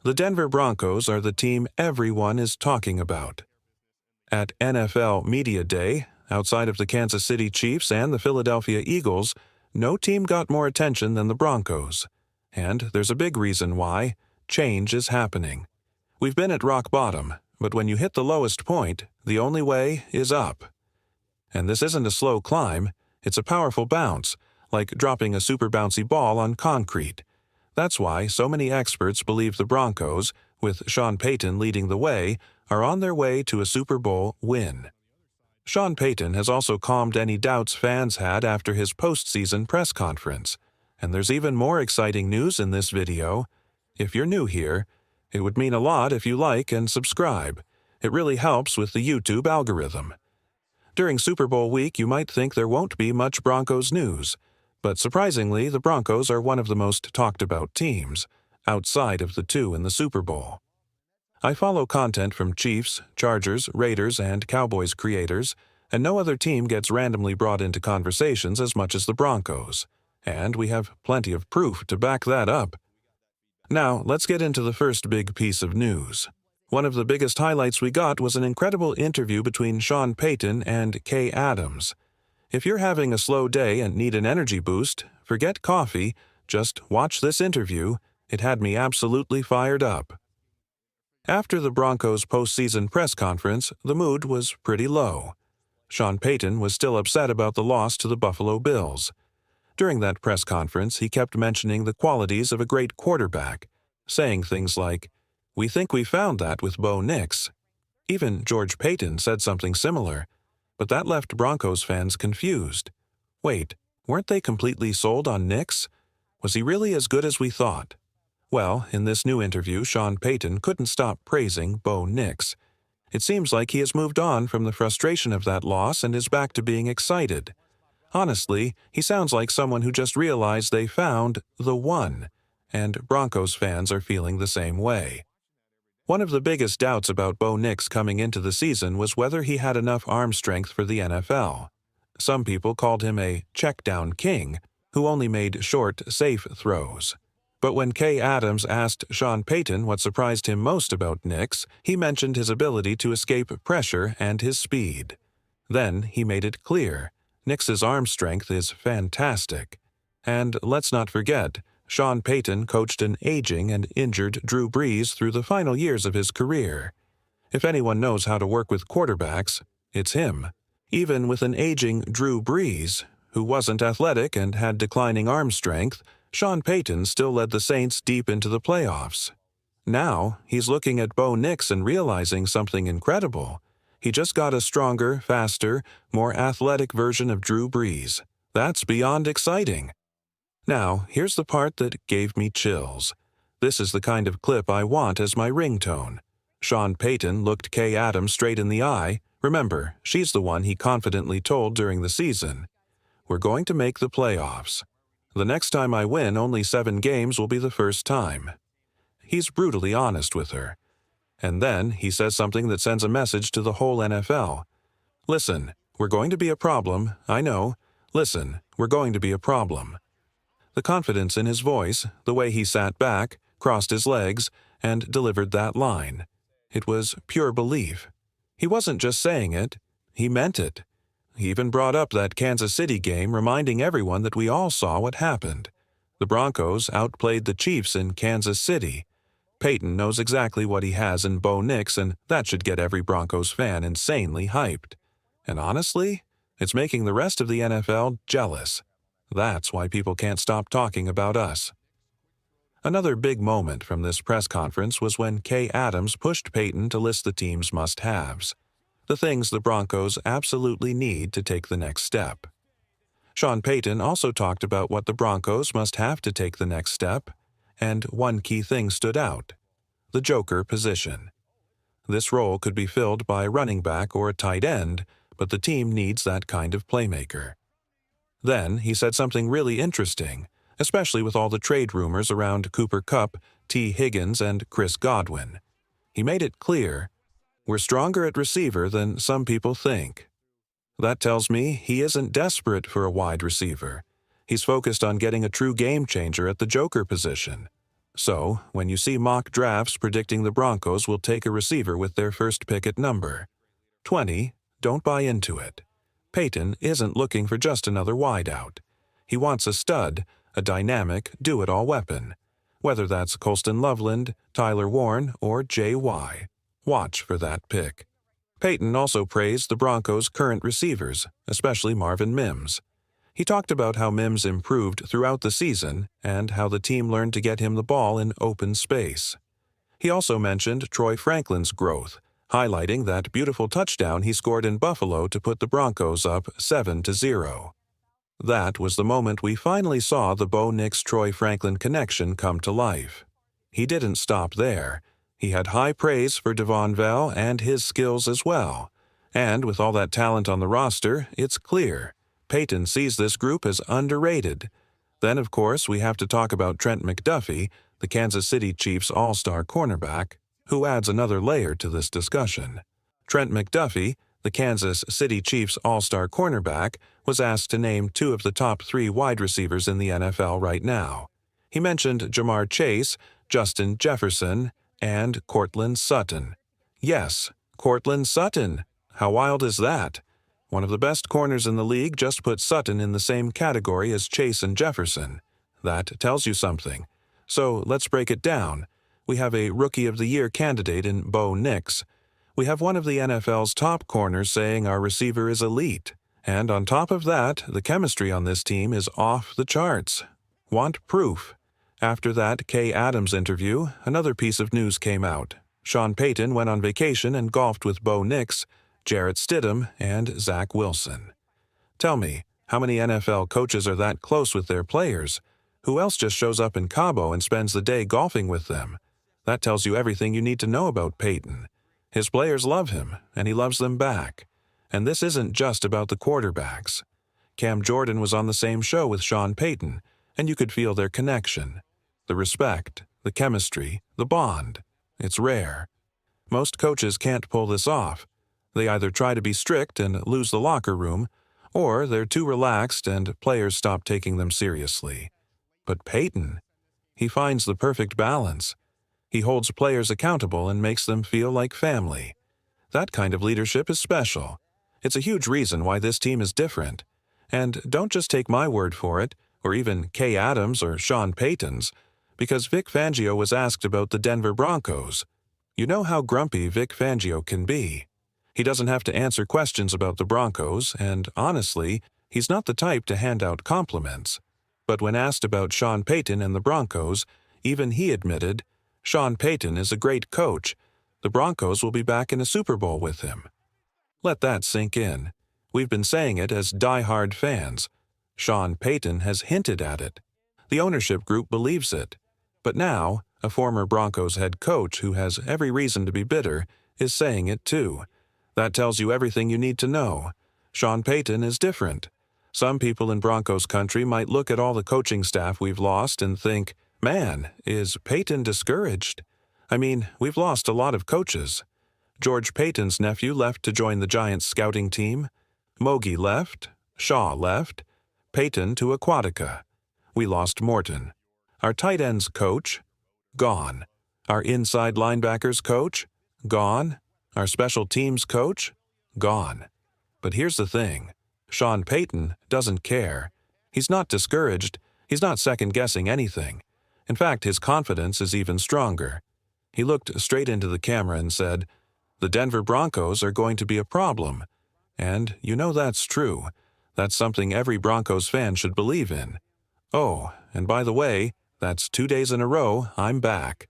The Denver Broncos are the team everyone is talking about. At NFL Media Day, outside of the Kansas City Chiefs and the Philadelphia Eagles, no team got more attention than the Broncos. And there's a big reason why. Change is happening. We've been at rock bottom, but when you hit the lowest point, the only way is up. And this isn't a slow climb, it's a powerful bounce, like dropping a super bouncy ball on concrete. That's why so many experts believe the Broncos, with Sean Payton leading the way, are on their way to a Super Bowl win. Sean Payton has also calmed any doubts fans had after his postseason press conference. And there's even more exciting news in this video. If you're new here, it would mean a lot if you like and subscribe. It really helps with the YouTube algorithm. During Super Bowl week, you might think there won't be much Broncos news. But surprisingly, the Broncos are one of the most talked about teams, outside of the two in the Super Bowl. I follow content from Chiefs, Chargers, Raiders, and Cowboys creators, and no other team gets randomly brought into conversations as much as the Broncos. And we have plenty of proof to back that up. Now, let's get into the first big piece of news. One of the biggest highlights we got was an incredible interview between Sean Payton and Kay Adams. If you're having a slow day and need an energy boost, forget coffee, just watch this interview. It had me absolutely fired up. After the Broncos' postseason press conference, the mood was pretty low. Sean Payton was still upset about the loss to the Buffalo Bills. During that press conference, he kept mentioning the qualities of a great quarterback, saying things like, "We think we found that with Bo Nix." Even George Payton said something similar, but that left Broncos fans confused. Wait, weren't they completely sold on Nix? Was he really as good as we thought? Well, in this new interview, Sean Payton couldn't stop praising Bo Nix. It seems like he has moved on from the frustration of that loss and is back to being excited. Honestly, he sounds like someone who just realized they found the one, and Broncos fans are feeling the same way. One of the biggest doubts about Bo Nix coming into the season was whether he had enough arm strength for the NFL. Some people called him a check-down king, who only made short, safe throws. But when Kay Adams asked Sean Payton what surprised him most about Nix, he mentioned his ability to escape pressure and his speed. Then he made it clear, Nix's arm strength is fantastic. And let's not forget, Sean Payton coached an aging and injured Drew Brees through the final years of his career. If anyone knows how to work with quarterbacks, it's him. Even with an aging Drew Brees, who wasn't athletic and had declining arm strength, Sean Payton still led the Saints deep into the playoffs. Now, he's looking at Bo Nix and realizing something incredible. He just got a stronger, faster, more athletic version of Drew Brees. That's beyond exciting. Now, here's the part that gave me chills. This is the kind of clip I want as my ringtone. Sean Payton looked Kay Adams straight in the eye. Remember, she's the one he confidently told during the season, "We're going to make the playoffs. The next time I win, only 7 games will be the first time." He's brutally honest with her. And then he says something that sends a message to the whole NFL. "Listen, we're going to be a problem, I know. Listen, we're going to be a problem." The confidence in his voice, the way he sat back, crossed his legs, and delivered that line. It was pure belief. He wasn't just saying it, he meant it. He even brought up that Kansas City game, reminding everyone that we all saw what happened. The Broncos outplayed the Chiefs in Kansas City. Payton knows exactly what he has in Bo Nix, and that should get every Broncos fan insanely hyped. And honestly, it's making the rest of the NFL jealous. That's why people can't stop talking about us. Another big moment from this press conference was when Kay Adams pushed Payton to list the team's must-haves, the things the Broncos absolutely need to take the next step. Sean Payton also talked about what the Broncos must have to take the next step, and one key thing stood out: the joker position. This role could be filled by a running back or a tight end, but the team needs that kind of playmaker. Then he said something really interesting, especially with all the trade rumors around Cooper Kupp, T. Higgins, and Chris Godwin. He made it clear, "We're stronger at receiver than some people think." That tells me he isn't desperate for a wide receiver. He's focused on getting a true game changer at the joker position. So, when you see mock drafts predicting the Broncos will take a receiver with their first pick at number 20, don't buy into it. Payton isn't looking for just another wideout. He wants a stud, a dynamic, do-it-all weapon. Whether that's Colston Loveland, Tyler Warren, or J.Y. Watch for that pick. Payton also praised the Broncos' current receivers, especially Marvin Mims. He talked about how Mims improved throughout the season and how the team learned to get him the ball in open space. He also mentioned Troy Franklin's growth, highlighting that beautiful touchdown he scored in Buffalo to put the Broncos up 7-0. That was the moment we finally saw the Bo Nix-Troy Franklin connection come to life. He didn't stop there. He had high praise for Devon Vell and his skills as well. And with all that talent on the roster, it's clear Payton sees this group as underrated. Then, of course, we have to talk about Trent McDuffie, the Kansas City Chiefs all-star cornerback, who adds another layer to this discussion. Trent McDuffie, the Kansas City Chiefs all-star cornerback, was asked to name 2 of the top 3 wide receivers in the NFL right now. He mentioned Jamar Chase, Justin Jefferson, and Courtland Sutton. Yes, Courtland Sutton. How wild is that? One of the best corners in the league just put Sutton in the same category as Chase and Jefferson. That tells you something. So let's break it down. We have a Rookie of the Year candidate in Bo Nix. We have one of the NFL's top corners saying our receiver is elite. And on top of that, the chemistry on this team is off the charts. Want proof? After that Kay Adams interview, another piece of news came out. Sean Payton went on vacation and golfed with Bo Nix, Jarrett Stidham, and Zach Wilson. Tell me, how many NFL coaches are that close with their players? Who else just shows up in Cabo and spends the day golfing with them? That tells you everything you need to know about Payton. His players love him, and he loves them back. And this isn't just about the quarterbacks. Cam Jordan was on the same show with Sean Payton, and you could feel their connection. The respect, the chemistry, the bond. It's rare. Most coaches can't pull this off. They either try to be strict and lose the locker room, or they're too relaxed and players stop taking them seriously. But Payton, he finds the perfect balance. He holds players accountable and makes them feel like family. That kind of leadership is special. It's a huge reason why this team is different. And don't just take my word for it, or even Kay Adams or Sean Payton's, because Vic Fangio was asked about the Denver Broncos. You know how grumpy Vic Fangio can be. He doesn't have to answer questions about the Broncos, and honestly, he's not the type to hand out compliments. But when asked about Sean Payton and the Broncos, even he admitted, Sean Payton is a great coach. The Broncos will be back in a Super Bowl with him. Let that sink in. We've been saying it as die-hard fans. Sean Payton has hinted at it. The ownership group believes it. But now, a former Broncos head coach who has every reason to be bitter is saying it too. That tells you everything you need to know. Sean Payton is different. Some people in Broncos country might look at all the coaching staff we've lost and think, man, is Payton discouraged? I mean, we've lost a lot of coaches. George Payton's nephew left to join the Giants scouting team. Mogi left. Shaw left. Payton to Aquatica. We lost Morton. Our tight ends coach, gone. Our inside linebackers coach, gone. Our special teams coach, gone. But here's the thing. Sean Payton doesn't care. He's not discouraged. He's not second-guessing anything. In fact, his confidence is even stronger. He looked straight into the camera and said, "The Denver Broncos are going to be a problem." And you know that's true. That's something every Broncos fan should believe in. Oh, and by the way, that's 2 days in a row I'm back.